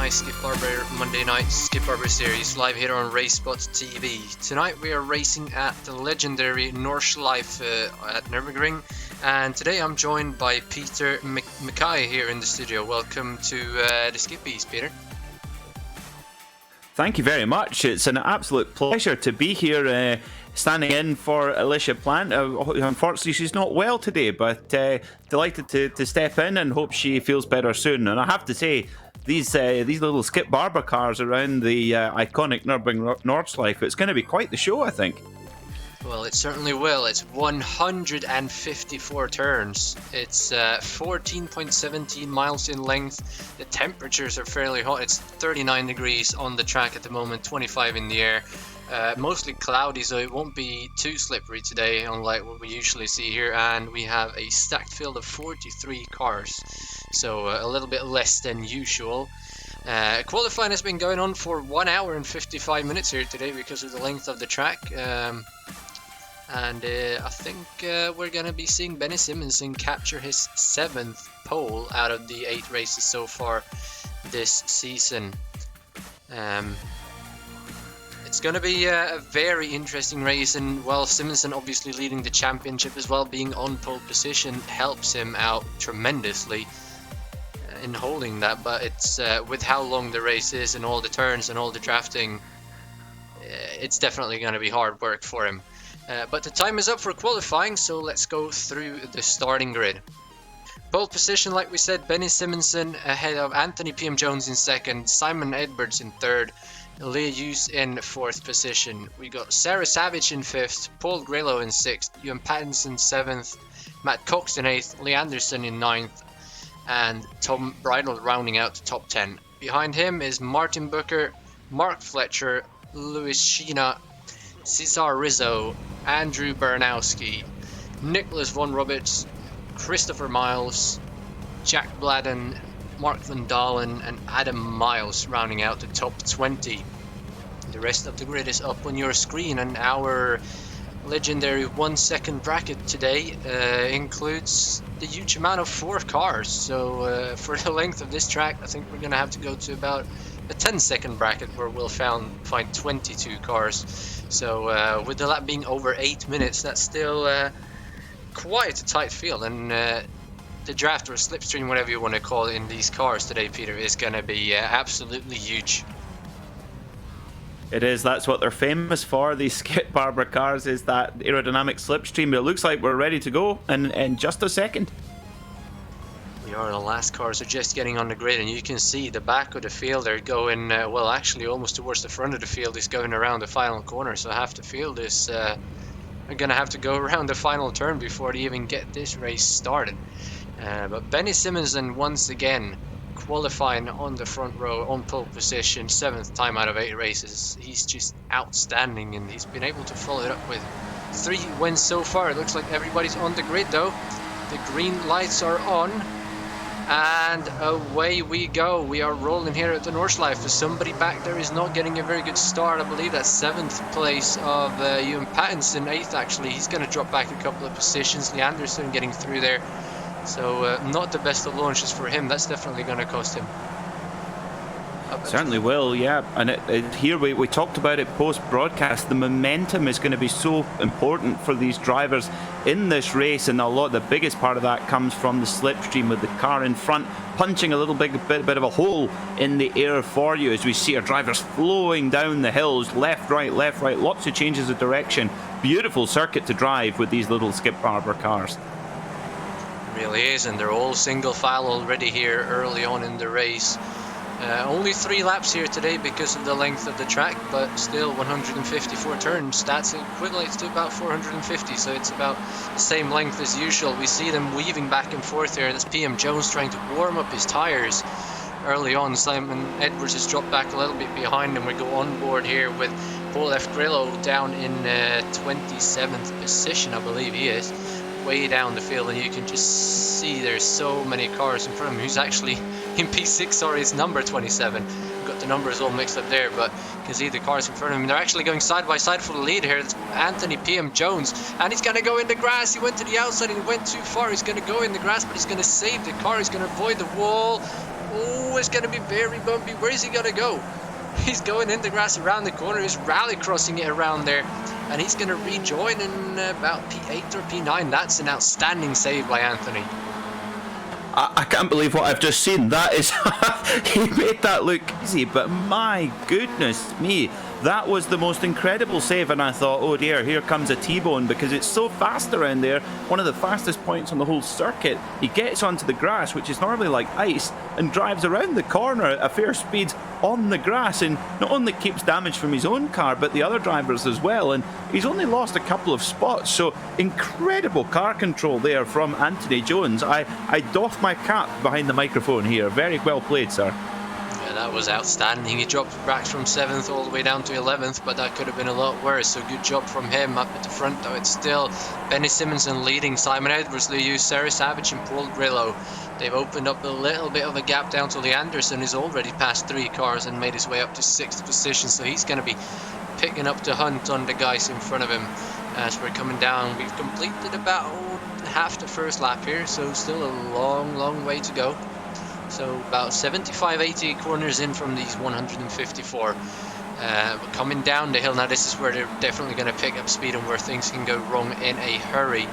UK&I Skip Barber Monday Night Skip Barber Series live here on RaceSpotTV. Tonight we are racing at the legendary Nordschleife at Nürburgring, and today I'm joined by Peter Mackay here in the studio. Welcome to the Skippys, Peter. Thank you very much. It's an absolute pleasure to be here standing in for Alicia Plant. Unfortunately, she's not well today, but delighted to step in and hope she feels better soon. And I have to say, these little Skip Barber cars around the iconic Nürburgring Nordschleife, it's going to be quite the show, I think. Well, it certainly will. It's 154 turns. It's 14.17 miles in length. The temperatures are fairly hot. It's 39 degrees on the track at the moment, 25 in the air. Mostly cloudy, so it won't be too slippery today, unlike what we usually see here. And we have a stacked field of 43 cars, so a little bit less than usual. Qualifying has been going on for 1 hour and 55 minutes here today because of the length of the track. And I think we're going to be seeing Benny Simonsen capture his 7th pole out of the 8 races so far this season. It's going to be a very interesting race, and well, Simonsen obviously leading the championship as well, being on pole position helps him out tremendously in holding that, but it's with how long the race is and all the turns and all the drafting, it's definitely going to be hard work for him. But the time is up for qualifying, so let's go through the starting grid. Pole position, like we said, Benny Simonsen ahead of Anthony P.M. Jones in 2nd, Simon Edwards in 3rd, Leah Hughes in 4th position. We got Sarah Savage in 5th, Paul Grillo in 6th, Ewan Pattinson 7th, Matt Cox in 8th, Lee Anderson in 9th, and Tom Bridle rounding out the top 10. Behind him is Martin Booker, Mark Fletcher, Louis Sheena, Cesar Rizzo, Andrew Bernowski, Nicholas Von Roberts, Christopher Miles, Jack Bladden, Mark Van Dalen, and Adam Miles rounding out the top 20. The rest of the grid is up on your screen, and our legendary 1 second bracket today includes the huge amount of 4 cars. So for the length of this track, I think we're going to have to go to about a 10-second bracket where we'll find 22 cars. So with the lap being over 8 minutes, that's still quite a tight field, and the draft or slipstream, whatever you want to call it, in these cars today, Peter, is going to be absolutely huge. It is. That's what they're famous for, these Skip Barber cars, is that aerodynamic slipstream. But it looks like we're ready to go in just a second. We are. The last cars are just getting on the grid, and you can see the back of the field. They're going, well, actually almost towards the front of the field is going around the final corner. So half the field is going to have to go around the final turn before they even get this race started. But Benny Simonsen once again qualifying on the front row on pole position, 7th time out of 8 races. He's just outstanding, and he's been able to follow it up with 3 wins so far. It looks like everybody's on the grid though. The green lights are on, and away we go. We are rolling here at the Nordschleife. Somebody back there is not getting a very good start. I believe that's 7th place of Ewan Pattinson, 8th actually. He's going to drop back a couple of positions. Lee Anderson getting through there. So not the best of launches for him. That's definitely going to cost him. Certainly will, yeah. And here we talked about it post-broadcast. The momentum is going to be so important for these drivers in this race, and the biggest part of that comes from the slipstream, with the car in front punching a little bit of a hole in the air for you, as we see our drivers flowing down the hills, left, right, lots of changes of direction. Beautiful circuit to drive with these little Skip Barber cars. Really is, and they're all single file already here early on in the race. Only 3 laps here today because of the length of the track, but still 154 turns. That's equivalent to about 450, so it's about the same length as usual. We see them weaving back and forth here. That's PM Jones trying to warm up his tires early on. Simon Edwards has dropped back a little bit behind him. We go on board here with Paul F. Grillo down in 27th position, I believe he is, way down the field, and you can just see there's so many cars in front of him. Who's actually in P6, sorry, it's number 27. We've got got the numbers all mixed up there, but you can see the cars in front of him. They're actually going side by side for the lead here. It's Anthony PM Jones, and he's going to go in the grass. He went to the outside and he went too far. He's going to go in the grass, but he's going to save the car. He's going to avoid the wall. Oh, it's going to be very bumpy. Where is he going to go? He's going in the grass around the corner. He's rally crossing it around there, and he's going to rejoin in about P8 or P9. That's an outstanding save by Anthony. I can't believe what I've just seen. That is, he made that look easy, but my goodness me, that was the most incredible save, and I thought, oh dear, here comes a T-bone, because it's so fast around there, one of the fastest points on the whole circuit. He gets onto the grass, which is normally like ice, and drives around the corner at a fair speed on the grass, and not only keeps damage from his own car, but the other drivers as well, and he's only lost a couple of spots, so incredible car control there from Anthony Jones. I doff my cap behind the microphone here. Very well played, sir. Yeah, that was outstanding. He dropped back from 7th all the way down to 11th, but that could have been a lot worse, so good job from him. Up at the front though, it's still Benny Simonson leading, Simon Edwards, Liu, Sarah Savage and Paul Grillo. They've opened up a little bit of a gap down to Lee Anderson, who's already passed 3 cars and made his way up to 6th position, so he's going to be picking up the hunt on the guys in front of him. As we're coming down, we've completed about half the first lap here, so still a long way to go. So about 75-80 corners in from these 154. We're coming down the hill now. This is where they're definitely going to pick up speed and where things can go wrong in a hurry.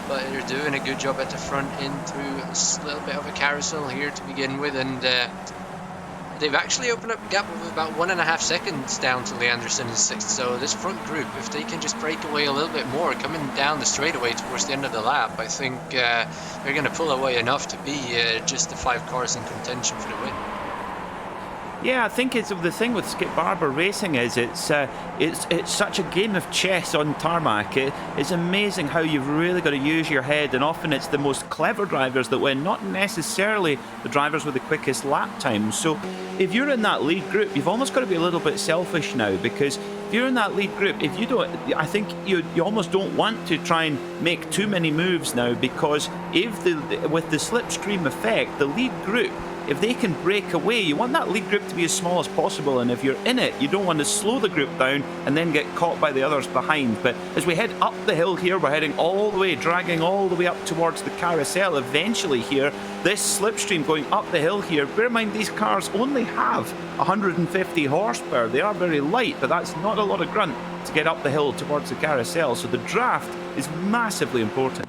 But they're doing a good job at the front in through a little bit of a carousel here to begin with, and they've actually opened up a gap of about 1.5 seconds down to Lee Anderson in 6th. So this front group, if they can just break away a little bit more coming down the straightaway towards the end of the lap, I think they're going to pull away enough to be just the 5 cars in contention for the win. Yeah, I think it's the thing with Skip Barber Racing is it's such a game of chess on tarmac. It's amazing how you've really got to use your head, and often it's the most clever drivers that win, not necessarily the drivers with the quickest lap times. So if you're in that lead group, you've almost got to be a little bit selfish now, because if you're in that lead group, if you don't, I think you almost don't want to try and make too many moves now, because if with the slipstream effect, the lead group, if they can break away, you want that lead group to be as small as possible, and if you're in it, you don't want to slow the group down and then get caught by the others behind. But as we head up the hill here, we're heading all the way, dragging all the way up towards the carousel eventually here. This slipstream going up the hill here, bear in mind these cars only have 150 horsepower. They are very light, but that's not a lot of grunt to get up the hill towards the carousel, so the draft is massively important.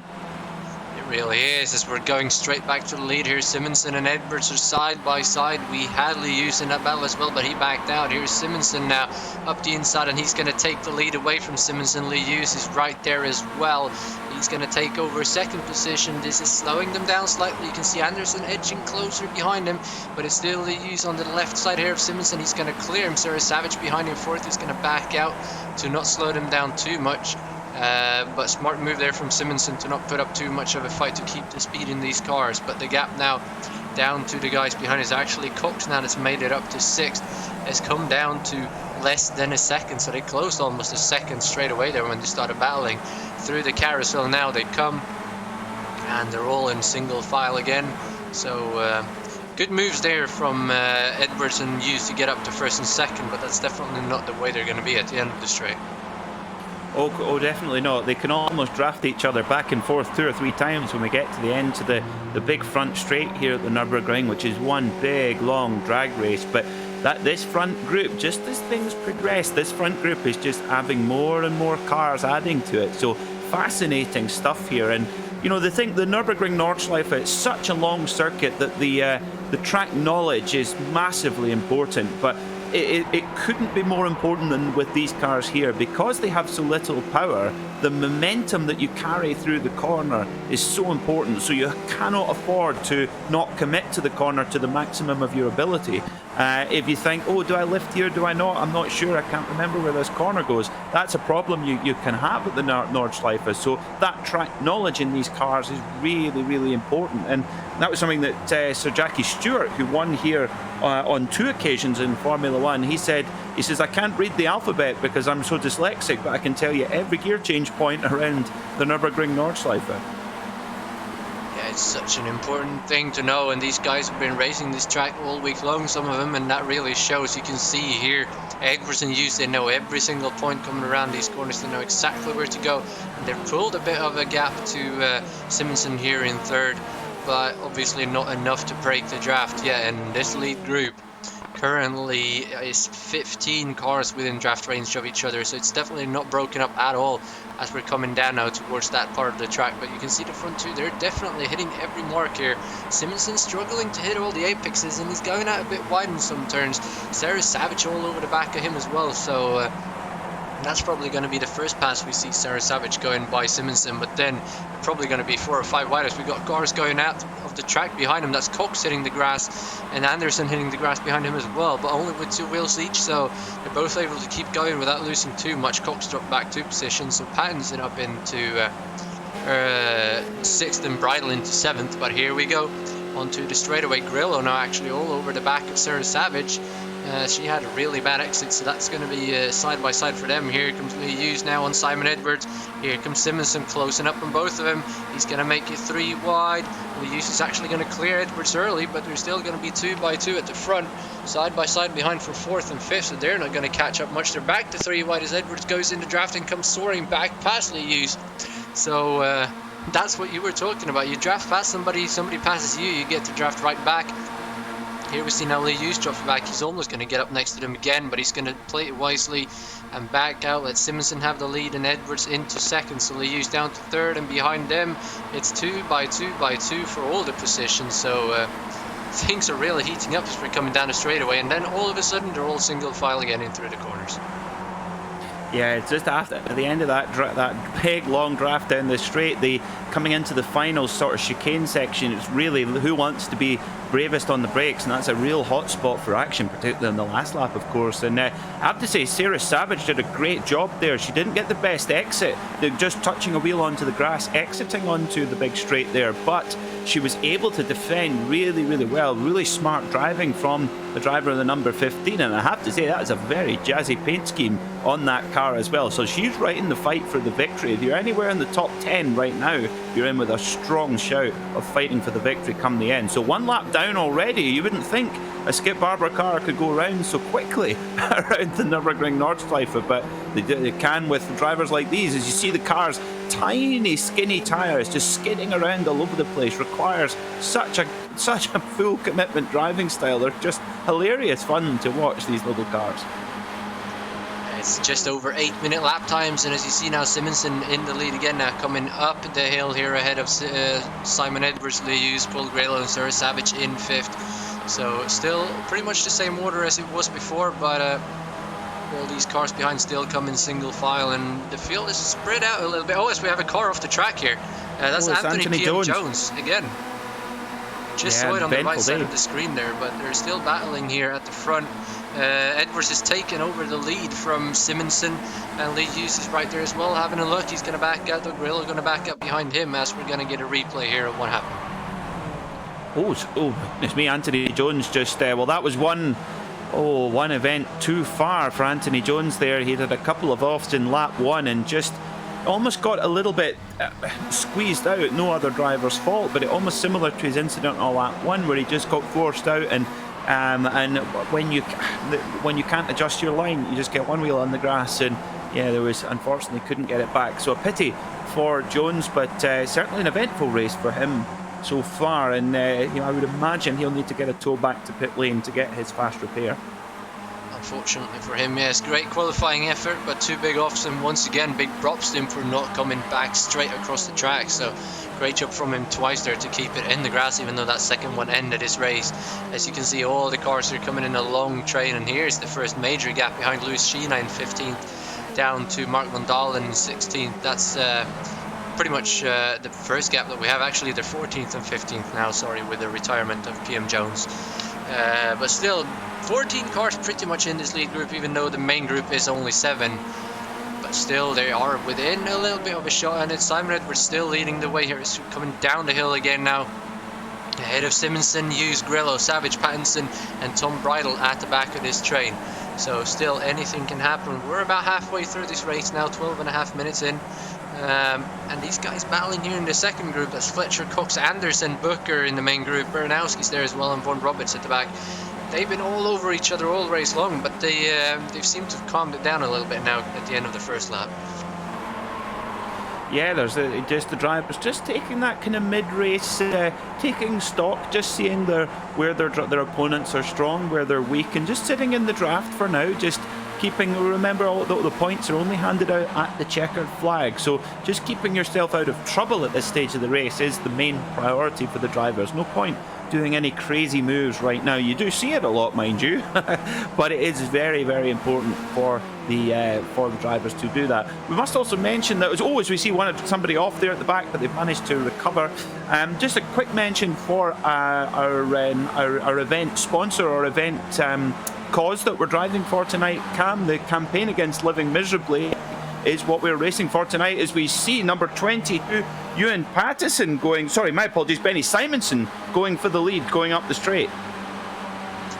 Really is, as we're going straight back to the lead here. Simonson and Edwards are side by side. We had Liu in that battle as well, but he backed out. Here's Simonson now up the inside, and he's going to take the lead away from Simonson. Liu is right there as well. He's going to take over 2nd position. This is slowing them down slightly. You can see Anderson edging closer behind him, but it's still Liu's on the left side here of Simonson. He's going to clear him. Sarah Savage behind him 4th. He's going to back out to not slow them down too much. But smart move there from Simonson to not put up too much of a fight to keep the speed in these cars. But the gap now down to the guys behind is actually Cox now that's made it up to 6th. Has come down to less than a second, so they closed almost a second straight away there when they started battling through the carousel. Now they come and they're all in single file again. So good moves there from Edwards and Hughes to get up to 1st and 2nd, but that's definitely not the way they're going to be at the end of the straight. Oh, definitely not. They can almost draft each other back and forth 2 or 3 times when we get to the end to the big front straight here at the Nürburgring, which is one big long drag race. But this front group, just as things progress, this front group is just having more and more cars adding to it. So fascinating stuff here. And you know, the Nürburgring Nordschleife, it's such a long circuit that the track knowledge is massively important. But it couldn't be more important than with these cars here, because they have so little power. The momentum that you carry through the corner is so important, so you cannot afford to not commit to the corner to the maximum of your ability. If you think, oh, do I lift here, do I not, I'm not sure, I can't remember where this corner goes, that's a problem you can have at the Nordschleife. So that track knowledge in these cars is really important, and that was something that Sir Jackie Stewart, who won here on 2 occasions in Formula 1, he says, I can't read the alphabet because I'm so dyslexic, but I can tell you every gear change point around the Nürburgring Nordschleife. Yeah, it's such an important thing to know, and these guys have been racing this track all week long, some of them, and that really shows. You can see here, Edwards and Hughes, they know every single point coming around these corners, they know exactly where to go, and they've pulled a bit of a gap to Simonsen here in third, but obviously not enough to break the draft yet. And this lead group currently is 15 cars within draft range of each other, so it's definitely not broken up at all as we're coming down now towards that part of the track. But you can see the front two, they're definitely hitting every mark here. Simonsen struggling to hit all the apexes, and he's going out a bit wide in some turns. Sarah Savage all over the back of him as well, so that's probably going to be the first pass we see Sarah Savage going by Simonsen, but then probably going to be 4 or 5 wide as we got cars going out of the track behind him. That's Cox hitting the grass and Anderson hitting the grass behind him as well, but only with 2 wheels each, so they're both able to keep going without losing too much. Cox dropped back 2 positions, so Pattinson up into 6th and Bridle into 7th, but here we go onto the straightaway. Grillo now actually all over the back of Sarah Savage. She had a really bad exit, so that's going to be side by side for them. Here comes Lee Hughes now on Simon Edwards. Here comes Simonsen closing up on both of them. He's going to make it 3 wide. Lee Hughes is actually going to clear Edwards early, but there's still going to be 2 by 2 at the front, side by side behind for 4th and 5th, so they're not going to catch up much. They're back to 3 wide as Edwards goes into draft and comes soaring back past Lee Hughes. So that's what you were talking about. You draft past somebody, somebody passes you, you get to draft right back. Here we see now Lee Hughes drops back. He's almost going to get up next to them again, but he's going to play it wisely and back out. Let Simonsen have the lead and Edwards into 2nd. So Lee Hughes down to 3rd, and behind them it's 2 by 2 by 2 for all the positions. So things are really heating up as we're coming down the straightaway, and then all of a sudden they're all single file again in through the corners. Yeah, it's just after at the end of that big long draft down the straight, coming into the final sort of chicane section, it's really who wants to be bravest on the brakes, and that's a real hot spot for action, particularly in the last lap, of course. And I have to say, Sarah Savage did a great job there. She didn't get the best exit, just touching a wheel onto the grass, exiting onto the big straight there, but she was able to defend really, really well. Really smart driving from the driver of the number 15, and I have to say that is a very jazzy paint scheme on that car as well. So she's right in the fight for the victory. If you're anywhere in the top 10 right now, you're in with a strong shout of fighting for the victory come the end. So 1 lap down already. You wouldn't think a Skip Barber car could go around so quickly around the Nürburgring Nordschleife, but they can with drivers like these. As you see the cars, tiny skinny tyres just skidding around all over the place, requires such a full commitment driving style. They're just hilarious fun to watch, these little cars. It's just over 8-minute lap times, and as you see now, Simonsen in the lead again now, coming up the hill here ahead of Simon Edwards, Lee Hughes, Paul Graylow and Sarah Savage in 5th. So still pretty much the same order as it was before, but all these cars behind still come in single file, and the field is spread out a little bit. Oh, yes, we have a car off the track here. That's Anthony PM Jones again. Just saw it on the right side of the screen there, but they're still battling here at the front. Edwards has taken over the lead from Simonsen, and Lee Hughes is right there as well, having a look. He's going to back out. Doug Grillo going to back up behind him as we're going to get a replay here of what happened. Oh, it's me, Anthony Jones. Just well, that was one event too far for Anthony Jones there. He had a couple of offs in lap 1 and just almost got a little bit squeezed out. No other driver's fault, but it almost similar to his incident on lap 1 where he just got forced out, and when you can't adjust your line, you just get one wheel on the grass, and yeah, there was, unfortunately couldn't get it back. So a pity for Jones, but certainly an eventful race for him so far, and I would imagine he'll need to get a tow back to pit lane to get his fast repair. Unfortunately for him, yes, great qualifying effort, but 2 big offs, and once again big props to him for not coming back straight across the track. So great job from him twice there to keep it in the grass, even though that second one ended his race. As you can see, all the cars are coming in a long train, and here's the first major gap behind Lewis Sheena in 15th down to Mark Van Dalen in 16th. That's pretty much the first gap that we have. Actually, they're 14th and 15th now, sorry, with the retirement of PM Jones. But still, 14 cars pretty much in this lead group, even though the main group is only 7. But still, they are within a little bit of a shot, and it's Simon Edwards still leading the way here. He's coming down the hill again now, ahead of Simonsen, Hughes, Grillo, Savage, Pattinson and Tom Bridle at the back of this train. So still anything can happen. We're about halfway through this race now, 12.5 minutes in. And these guys battling here in the second group. That's Fletcher, Cox, Anderson, Booker in the main group. Baranowski's there as well, and Von Roberts at the back. They've been all over each other all race long, but they've seemed to have calmed it down a little bit now at the end of the first lap. Yeah, there's just the drivers just taking that kind of mid-race, taking stock, just seeing where their opponents are strong, where they're weak, and just sitting in the draft for now, just keeping, remember, all the points are only handed out at the checkered flag, so just keeping yourself out of trouble at this stage of the race is the main priority for the drivers. No point doing any crazy moves right now. You do see it a lot, mind you, but it is very, very important for the drivers to do that. We must also mention that as always we see somebody off there at the back, but they've managed to recover. Just a quick mention for our event sponsor or event cause that we're driving for tonight, Cam. The campaign against living miserably is what we're racing for tonight, as we see number 22 Ewan Pattison Benny Simonson going for the lead, going up the straight.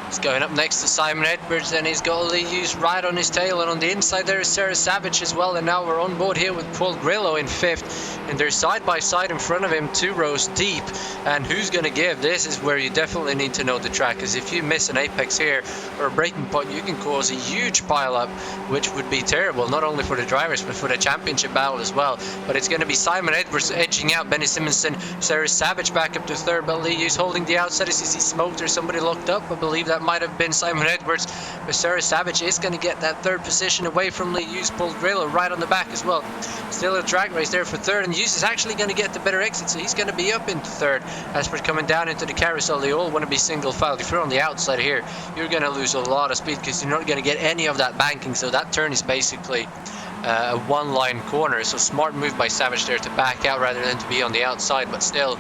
He's going up next to Simon Edwards, and he's got Lee Hughes right on his tail, and on the inside there is Sarah Savage as well. And now we're on board here with Paul Grillo in 5th, and they're side by side in front of him, 2 rows deep. And who's going to give? This is where you definitely need to know the track, because if you miss an apex here or a braking point, you can cause a huge pile up, which would be terrible, not only for the drivers but for the championship battle as well. But it's going to be Simon Edwards edging out Benny Simonson, Sarah Savage back up to 3rd, but Lee Hughes holding the outside. Is he smoked or somebody locked up? I believe that might have been Simon Edwards, but Sarah Savage is going to get that 3rd position away from Lee Hughes. Paul Grillo right on the back as well. Still a drag race there for 3rd, and Hughes is actually going to get the better exit, so he's going to be up into 3rd. As for coming down into the carousel, they all want to be single file. If you're on the outside here, you're going to lose a lot of speed because you're not going to get any of that banking, so that turn is basically a one-line corner. So smart move by Savage there to back out rather than to be on the outside, but still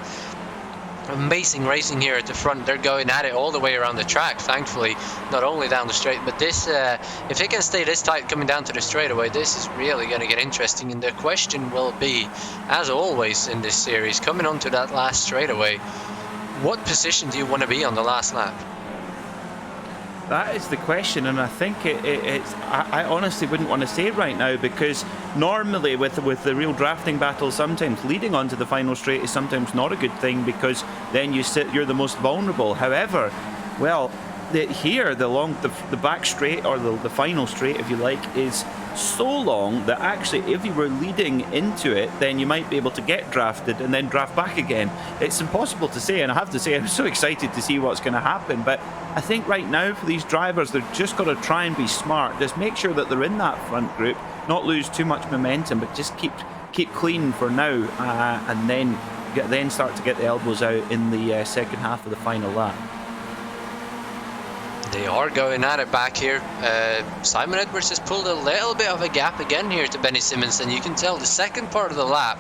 amazing racing here at the front. They're going at it all the way around the track, thankfully, not only down the straight, but this if they can stay this tight coming down to the straightaway, this is really going to get interesting. And the question will be, as always in this series, coming onto that last straightaway, what position do you want to be on the last lap? That is the question, and I think it's. I honestly wouldn't want to say it right now, because normally with the real drafting battle, sometimes leading onto the final straight is sometimes not a good thing, because then you're the most vulnerable. However, well, the back straight, or the final straight, if you like, is so long that actually if you were leading into it, then you might be able to get drafted and then draft back again. It's impossible to say, and I have to say I'm so excited to see what's going to happen. But I think right now for these drivers, they've just got to try and be smart. Just make sure that they're in that front group, not lose too much momentum, but just keep clean for now, and then start to get the elbows out in the second half of the final lap. They are going at it back here. Simon Edwards has pulled a little bit of a gap again here to Benny Simonson. You can tell the second part of the lap,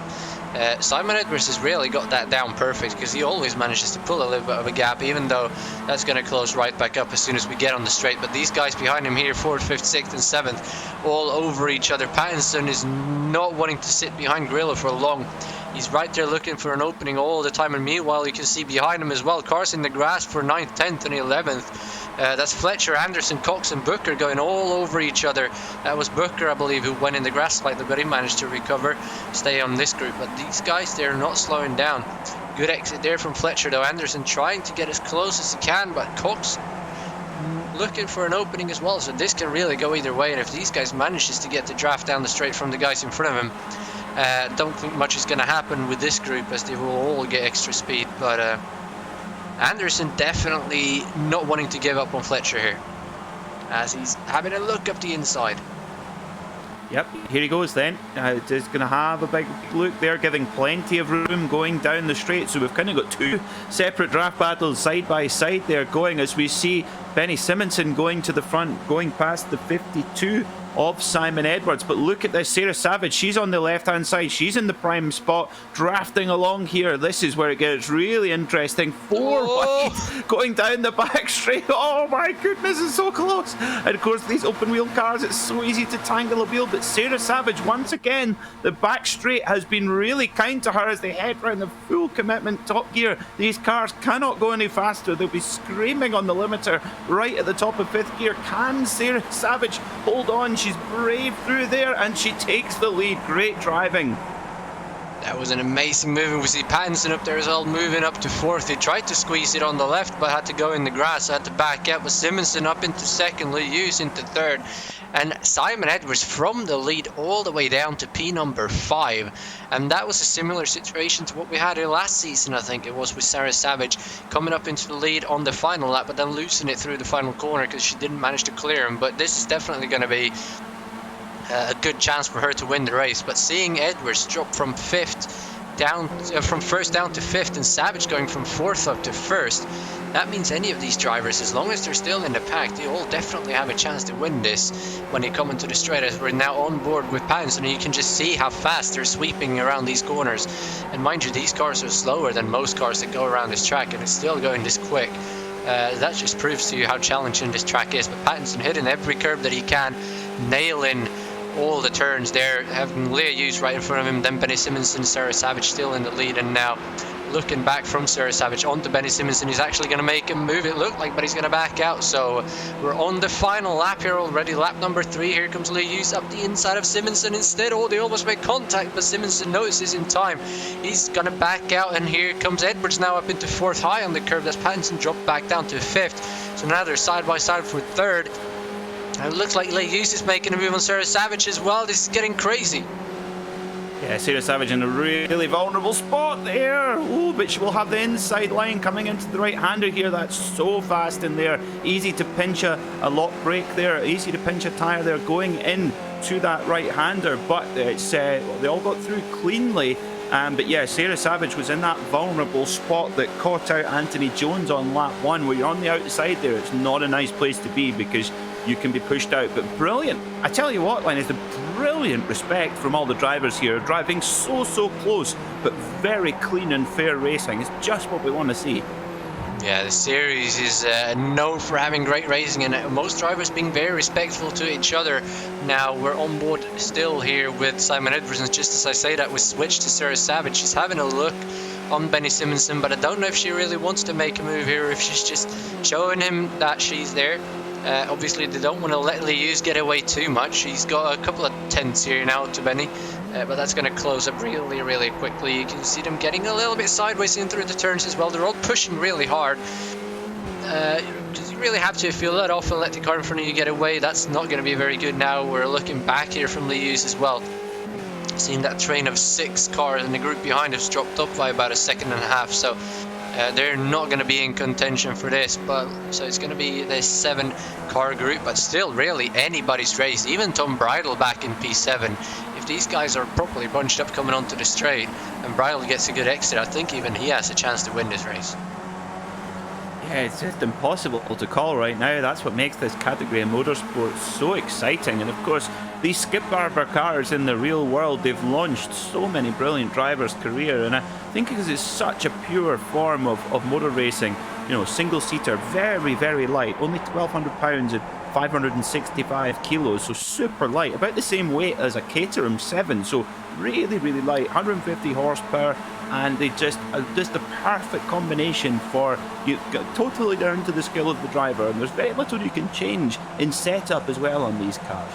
Simon Edwards has really got that down perfect, because he always manages to pull a little bit of a gap, even though that's going to close right back up as soon as we get on the straight. But these guys behind him here, 4th, 5th, 6th and 7th, all over each other. Pattinson is not wanting to sit behind Grillo for long. He's right there looking for an opening all the time, and meanwhile you can see behind him as well, cars in the grass for 9th, 10th and 11th. That's Fletcher, Anderson, Cox and Booker going all over each other. That was Booker, I believe, who went in the grass slightly, but he managed to recover, stay on this group. But these guys, they're not slowing down. Good exit there from Fletcher, though. Anderson trying to get as close as he can, but Cox looking for an opening as well. So this can really go either way, and if these guys manages to get the draft down the straight from the guys in front of him, don't think much is going to happen with this group, as they will all get extra speed. But Anderson definitely not wanting to give up on Fletcher here, as he's having a look up the inside. Yep, here he goes then. Just going to have a big look there, giving plenty of room going down the straight. So we've kind of got 2 separate draft battles side by side there going, as we see Benny Simonson going to the front, going past the 52 of Simon Edwards. But look at this, Sarah Savage, she's on the left hand side, she's in the prime spot, drafting along here. This is where it gets really interesting. 4 wide going down the back straight. Oh my goodness, it's so close. And of course these open wheel cars, it's so easy to tangle a wheel, but Sarah Savage, once again, the back straight has been really kind to her as they head round the full commitment top gear. These cars cannot go any faster, they'll be screaming on the limiter right at the top of 5th gear. Can Sarah Savage hold on? She's brave through there, and she takes the lead. Great driving. That was an amazing move, and we see Pattinson up there as well, moving up to 4th. He tried to squeeze it on the left, but had to go in the grass, had to back out. But Simonson up into 2nd, Lee Hughes into 3rd, and Simon Edwards from the lead all the way down to P number 5. And that was a similar situation to what we had in last season, I think it was, with Sarah Savage coming up into the lead on the final lap, but then losing it through the final corner because she didn't manage to clear him. But this is definitely going to be a good chance for her to win the race. But seeing Edwards drop from 5th down, from 1st down to 5th, and Savage going from 4th up to 1st, that means any of these drivers, as long as they're still in the pack, they all definitely have a chance to win this when they come into the straight, as we're now on board with Pattinson, and you can just see how fast they're sweeping around these corners. And mind you, these cars are slower than most cars that go around this track, and it's still going this quick. That just proves to you how challenging this track is. But Pattinson hitting every curb that he can, nailing all the turns there, having Leah Hughes right in front of him, then Benny Simonson, Sarah Savage still in the lead, and now looking back from Sarah Savage onto Benny Simonson. He's actually going to make him move, it looked like, but he's going to back out. So we're on the final lap here already, lap number 3. Here comes Leah Hughes up the inside of Simonson instead. Oh, they almost make contact, but Simonson notices in time. He's going to back out, and here comes Edwards now up into 4th, high on the curve. That's Pattinson dropped back down to 5th. So now they're side by side for 3rd. And it looks like Leah Hughes is making a move on Sarah Savage as well. This is getting crazy. Yeah, Sarah Savage in a really vulnerable spot there. Oh, but she will have the inside line coming into the right-hander here. That's so fast in there. Easy to pinch a lock brake there. Easy to pinch a tyre there going in to that right-hander. But it's they all got through cleanly. But yeah, Sarah Savage was in that vulnerable spot that caught out Anthony Jones on lap 1. Where you're on the outside there, it's not a nice place to be because you can be pushed out. But brilliant. I tell you what, Len, is the brilliant respect from all the drivers here, driving so close, but very clean and fair racing. It's just what we want to see. Yeah, the series is known for having great racing, and most drivers being very respectful to each other. Now we're on board still here with Simon Edwards, and just as I say that, we switch to Sarah Savage. She's having a look on Benny Simonson, but I don't know if she really wants to make a move here, or if she's just showing him that she's there. Obviously they don't want to let Leah Hughes get away too much. He's got a couple of tenths here now to Benny, but that's going to close up really quickly. You can see them getting a little bit sideways in through the turns as well. They're all pushing really hard. You really have to, if you let off and let the car in front of you get away, that's not going to be very good. Now we're looking back here from Leah Hughes as well. Seeing that train of 6 cars and the group behind has dropped up by about 1.5 seconds, so they're not going to be in contention for this. But so it's going to be this 7-car group, but still really anybody's race. Even Tom Bridle back in P7, if these guys are properly bunched up coming onto the straight and Bridle gets a good exit, I think even he has a chance to win this race. Yeah, it's just impossible to call right now. That's what makes this category of motorsport so exciting. And of course, these Skip Barber cars in the real world, they've launched so many brilliant drivers' career. And I think because it's such a pure form of motor racing, you know, single-seater, very light, only 1,200 pounds and 565 kilos, so super light, about the same weight as a Caterham 7, so really light, 150 horsepower, and they just the perfect combination for you, totally down to the skill of the driver, and there's very little you can change in setup as well on these cars.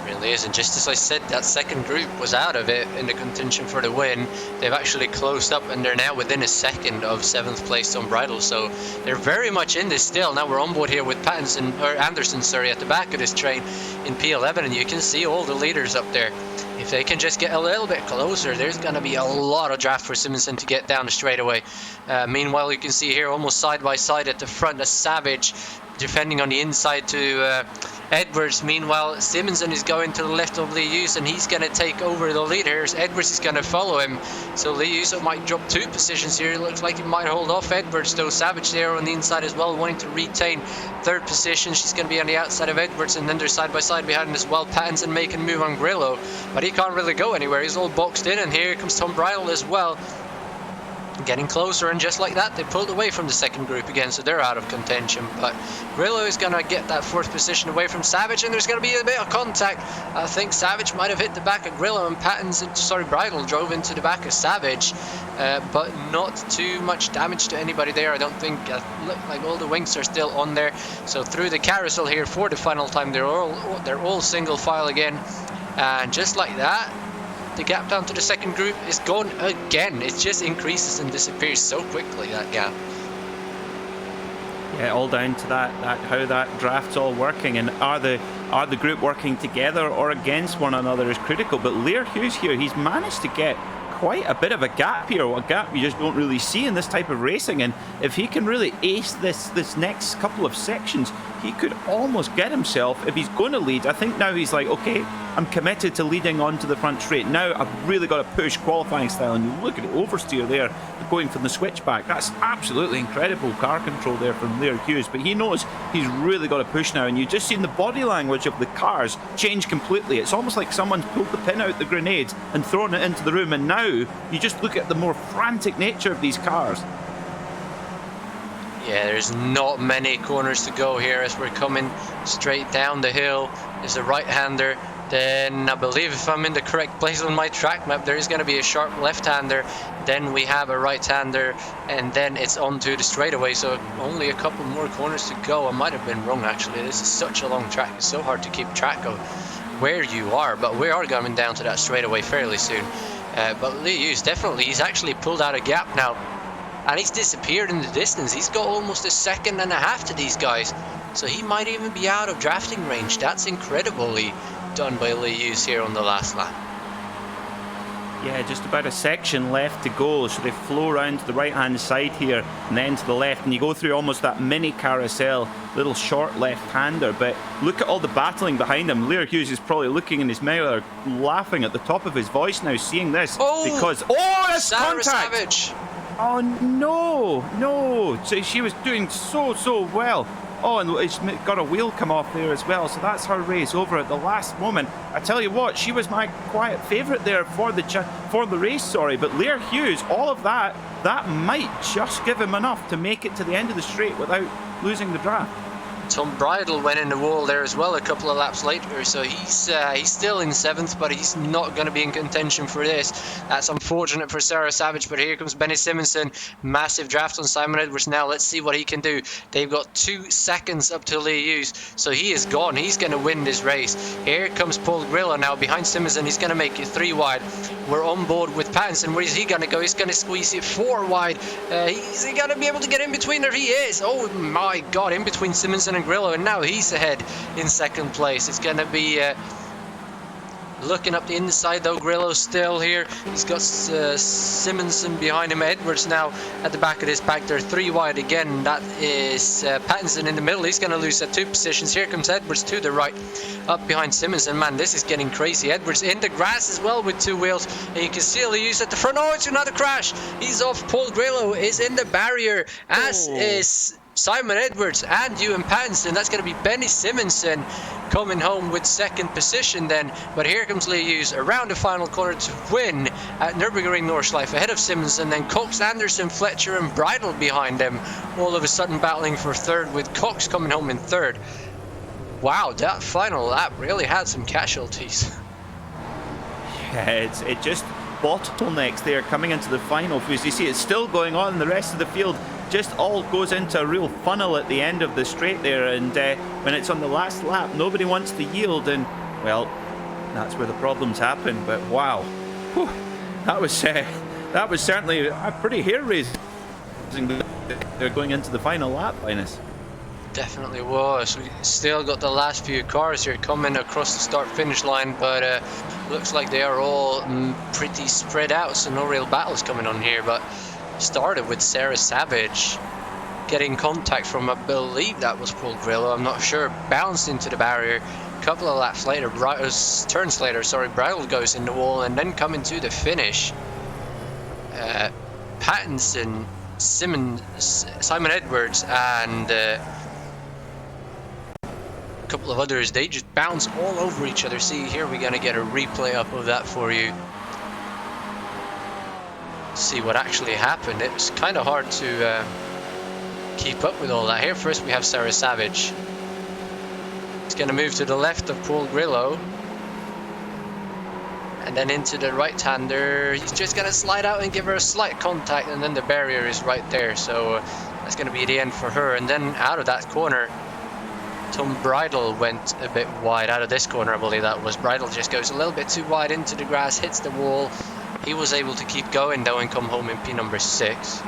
Really is, and just as I said, that second group was out of it in the contention for the win. They've actually closed up, and they're now within a second of 7th place Tom Bridle, so they're very much in this still. Now we're on board here with Anderson, at the back of this train in P11, and you can see all the leaders up there. If they can just get a little bit closer, there's going to be a lot of draft for Simonson to get down the straightaway. Meanwhile, you can see here almost side by side at the front, a Savage defending on the inside to Edwards. Meanwhile, Simonson is going to the left of Leah Hughes, and he's going to take over the lead here. Edwards is going to follow him, so Leah Hughes might drop 2 positions here. It looks like he might hold off Edwards, though. Savage there on the inside as well, wanting to retain 3rd position. She's going to be on the outside of Edwards, and then they're side by side behind as well. Pattinson making a move on Grillo, but he can't really go anywhere. He's all boxed in, and here comes Tom Bridle as well, getting closer, and just like that they pulled away from the second group again, so they're out of contention. But Grillo is going to get that 4th position away from Savage, and there's going to be a bit of contact. I think Savage might have hit the back of Grillo, and Bridle drove into the back of Savage, but not too much damage to anybody there, I don't think. Look like all the wings are still on there. So through the carousel here for the final time, they're all single file again, and just like that, The gap down to the second group is gone again. It just increases and disappears so quickly, that gap. Yeah, all down to that how that draft's all working, and are the group working together or against one another is critical. But Lear Hughes here, he's managed to get quite a bit of a gap here, a gap you just don't really see in this type of racing, and if he can really ace this next couple of sections, he could almost get himself, if he's going to lead. I think now he's like, okay, I'm committed to leading onto the front straight. Now I've really got to push qualifying style, and you look at the oversteer there, going from the switchback. That's absolutely incredible car control there from Lear Hughes, but he knows he's really got to push now, and you just seen the body language of the cars change completely. It's almost like someone's pulled the pin out the grenade and thrown it into the room, and now you just look at the more frantic nature of these cars. Yeah, there's not many corners to go here as we're coming straight down the hill. There's a right-hander. Then I believe if I'm in the correct place on my track map, there is going to be a sharp left-hander. Then we have a right-hander, and then it's onto the straightaway. So only a couple more corners to go. I might have been wrong actually. This is such a long track. It's so hard to keep track of where you are. But we are coming down to that straightaway fairly soon. But Lee Hughes definitely, he's actually pulled out a gap now. And he's disappeared in the distance. He's got almost a second and a half to these guys. So he might even be out of drafting range. That's incredibly done by Lee Hughes here on the last lap. Yeah, just about a section left to go. So they flow around to the right-hand side here and then to the left. And you go through almost that mini carousel, little short left-hander. But look at all the battling behind him. Lear Hughes is probably looking in his mirror, laughing at the top of his voice now, seeing this. Because, it's Sarah contact! Savage. Oh no! So she was doing so well. Oh, and it's got a wheel come off there as well. So that's her race over at the last moment. I tell you what, she was my quiet favourite there for the race. Sorry, but Lear Hughes, all of that might just give him enough to make it to the end of the straight without losing the draft. Tom Bridle went in the wall there as well a couple of laps later, so he's still in 7th, but he's not going to be in contention for this. That's unfortunate for Sarah Savage, but here comes Benny Simonson. Massive draft on Simon Edwards now. Let's see what he can do. They've got 2 seconds up to Lee Hughes, so he is gone. He's going to win this race. Here comes Paul Grillo now behind Simonson. He's going to make it 3 wide. We're on board with Pattinson. Where is he going to go? He's going to squeeze it 4 wide. Is he going to be able to get in between? There he is. Oh my God, in between Simonson and Grillo, and now he's ahead in 2nd place. It's going to be looking up the inside though. Grillo still here. He's got Simonson behind him. Edwards now at the back of this pack. They're 3 wide again. That is Pattinson in the middle. He's going to lose at 2 positions. Here comes Edwards to the right, up behind Simonson. Man, this is getting crazy. Edwards in the grass as well with 2 wheels, and you can see Lee Hughes at the front. Oh, it's another crash. He's off. Paul Grillo is in the barrier, as is Simon Edwards and Ewan Pattinson. That's going to be Benny Simonson coming home with 2nd position then. But here comes Lee Hughes around the final corner to win at Nürburgring Nordschleife ahead of Simonson. Then Cox, Anderson, Fletcher and Bridle behind them, all of a sudden battling for 3rd, with Cox coming home in 3rd. Wow, that final lap really had some casualties. Yeah, it just bottlenecks there coming into the final. Because you see it's still going on, the rest of the field just all goes into a real funnel at the end of the straight there, and when it's on the last lap, nobody wants to yield, and well, that's where the problems happen. But wow, whew, that was certainly a pretty hair-raising. They're going into the final lap, Linus. Definitely was. We still got the last few cars here coming across the start-finish line, but looks like they are all pretty spread out, so no real battles coming on here. But started with Sarah Savage getting contact from, I believe that was Paul Grillo, I'm not sure, bounced into the barrier. A couple of laps later, turns later, sorry, Bridle goes in the wall, and then coming to the finish, Pattinson, Simon Edwards and a couple of others, they just bounce all over each other. See, here we're going to get a replay up of that for you. See what actually happened. It was kind of hard to keep up with all that. Here first we have Sarah Savage. He's going to move to the left of Paul Grillo, and then into the right-hander. He's just going to slide out and give her a slight contact, and then the barrier is right there, so that's going to be the end for her. And then out of that corner, Tom Bridle went a bit wide out of this corner, I believe that was. Bridle just goes a little bit too wide into the grass, hits the wall. He was able to keep going though and come home in P number 6.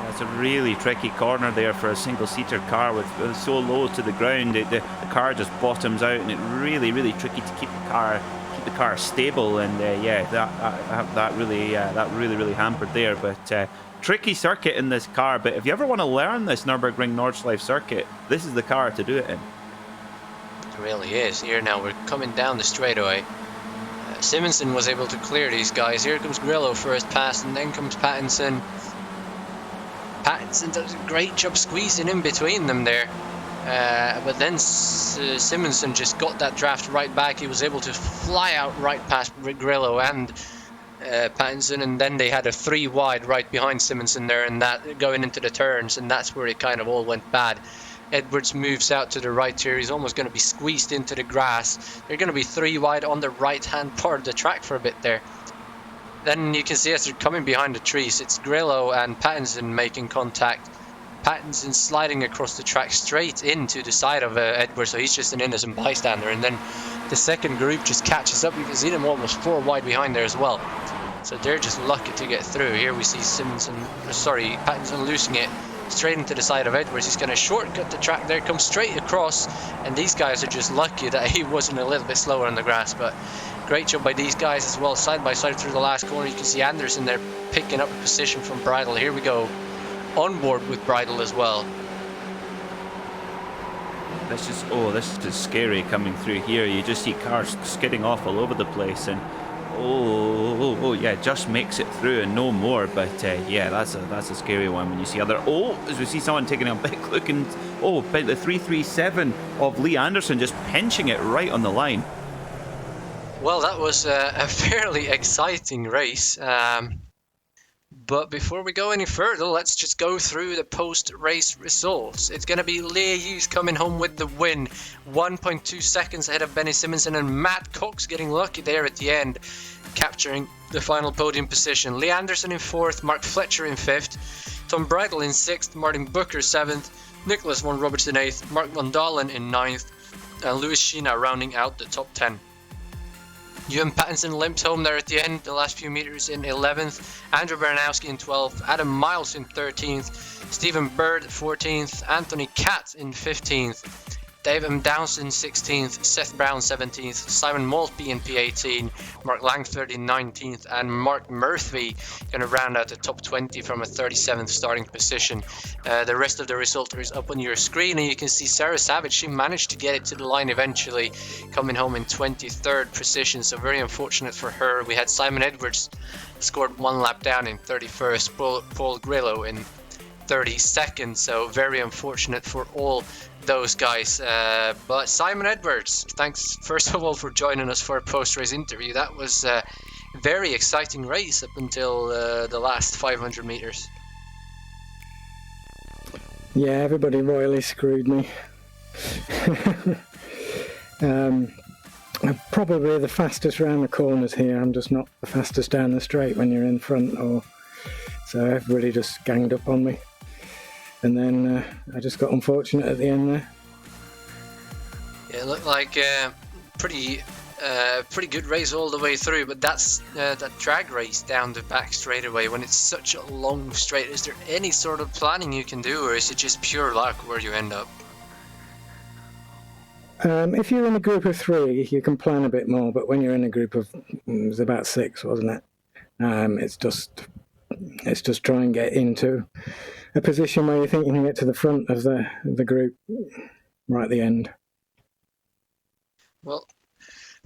It's a really tricky corner there for a single-seater car with so low to the ground. The car just bottoms out, and it's really, really tricky to keep the car stable. And yeah, that really hampered there. But tricky circuit in this car. But if you ever want to learn this Nürburgring Nordschleife circuit, this is the car to do it in. It really is. Here now we're coming down the straightaway. Simonson was able to clear these guys. Here comes Grillo first pass, and then comes Pattinson. Pattinson does a great job squeezing in between them there. But then Simonson just got that draft right back. He was able to fly out right past Grillo and Pattinson, and then they had a 3 wide right behind Simonson there, and that going into the turns, and that's where it kind of all went bad. Edwards moves out to the right here. He's almost going to be squeezed into the grass. They're going to be 3 wide on the right-hand part of the track for a bit there. Then you can see as they're coming behind the trees, it's Grillo and Pattinson making contact. Pattinson sliding across the track straight into the side of Edwards, so he's just an innocent bystander. And then the second group just catches up. You can see them almost 4 wide behind there as well. So they're just lucky to get through. Here we see Pattinson losing it straight into the side of Edwards. He's going to shortcut the track there, come straight across, and these guys are just lucky that he wasn't a little bit slower on the grass. But great job by these guys as well, side by side through the last corner. You can see Anderson there picking up a position from Bridle. Here we go, on board with Bridle as well. This is scary coming through here. You just see cars skidding off all over the place, and yeah, just makes it through and no more. But yeah, that's a scary one when you see as we see someone taking a big look, and about the 337 of Lee Anderson just pinching it right on the line. Well, that was a fairly exciting race. But before we go any further, let's just go through the post-race results. It's going to be Leah Hughes coming home with the win, 1.2 seconds ahead of Benny Simonson, and Matt Cox getting lucky there at the end, capturing the final podium position. Lee Anderson in 4th, Mark Fletcher in 5th, Tom Bridle in 6th, Martin Booker 7th, Nicholas von Roberts in 8th, Mark Van Dalen in 9th, and Louis Sheena rounding out the top 10. Ewan Pattinson limped home there at the end, the last few meters in 11th, Andrew Baranowski in 12th, Adam Miles in 13th, Stephen Bird 14th, Anthony Catt in 15th, Dave M. Downs in 16th, Seth Brown 17th, Simon Maltby in P18, Mark Langford in 19th, and Mark Murphy going to round out the top 20 from a 37th starting position. The rest of the result is up on your screen, and you can see Sarah Savage, she managed to get it to the line eventually, coming home in 23rd position, so very unfortunate for her. We had Simon Edwards scored 1 lap down in 31st, Paul Grillo in 32nd, so very unfortunate for all those guys. But Simon Edwards, thanks first of all for joining us for a post-race interview. That was a very exciting race up until the last 500 meters. Yeah, everybody royally screwed me. I'm probably the fastest round the corners here. I'm just not the fastest down the straight when you're in front, so everybody just ganged up on me. And then I just got unfortunate at the end there. Yeah, it looked like pretty good race all the way through, but that's that drag race down the back straightaway when it's such a long straight. Is there any sort of planning you can do, or is it just pure luck where you end up? If you're in a group of 3, you can plan a bit more, but when you're in a group of, it was about 6, wasn't it? It's just try and get into a position where you think you can get to the front of the group right at the end. Well,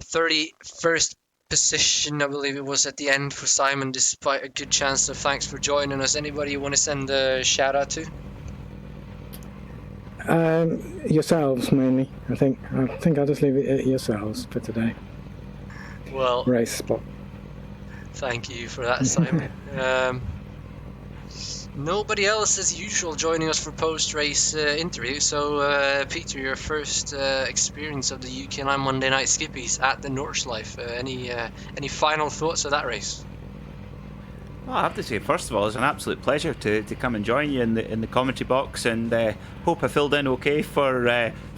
31st position, I believe it was at the end for Simon, despite a good chance. So thanks for joining us. Anybody you want to send a shout out to? Yourselves mainly. I think I'll just leave it at yourselves for today. Well, Race Spot. Thank you for that, Simon. Nobody else as usual joining us for post-race interview. So Peter, your first experience of the UK&I Monday Night Skippys at the Nordschleife. Any final thoughts of that race? Well, I have to say, first of all, it's an absolute pleasure to come and join you in the commentary box, and hope I filled in okay for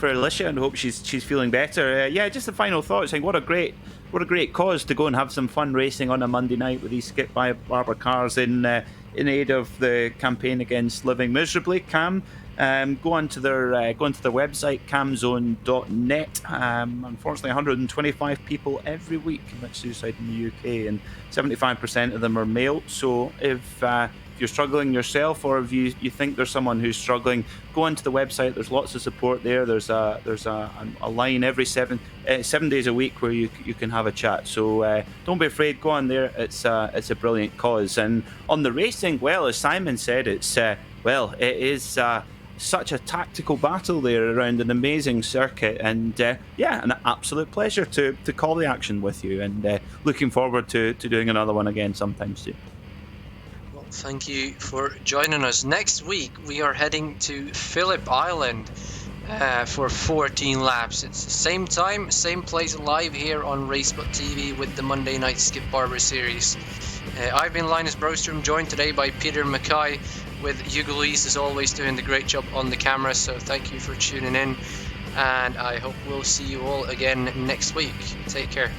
Alicia, and hope she's feeling better. Yeah, just the final thought, saying what a great cause to go and have some fun racing on a Monday night with these Skip by Barber cars in aid of the campaign against living miserably. Cam, go onto their website, camzone.net. Unfortunately, 125 people every week commit suicide in the UK, and 75% of them are male. So if you're struggling yourself, or if you think there's someone who's struggling, go onto the website. There's lots of support there. There's a line every 7 days a week where you can have a chat. So don't be afraid. Go on there. It's a brilliant cause. And on the racing, well, as Simon said, it is such a tactical battle there around an amazing circuit, and an absolute pleasure to call the action with you, and looking forward to doing another one again sometime soon. Well, thank you for joining us. Next week we are heading to Phillip Island for 14 laps. It's the same time, same place, live here on RaceSpotTV with the Monday Night Skip Barber Series. I've been Linus Brostrom, joined today by Peter Mackay, with Hugo Luis as always doing the great job on the camera, so thank you for tuning in, and I hope we'll see you all again next week. Take care.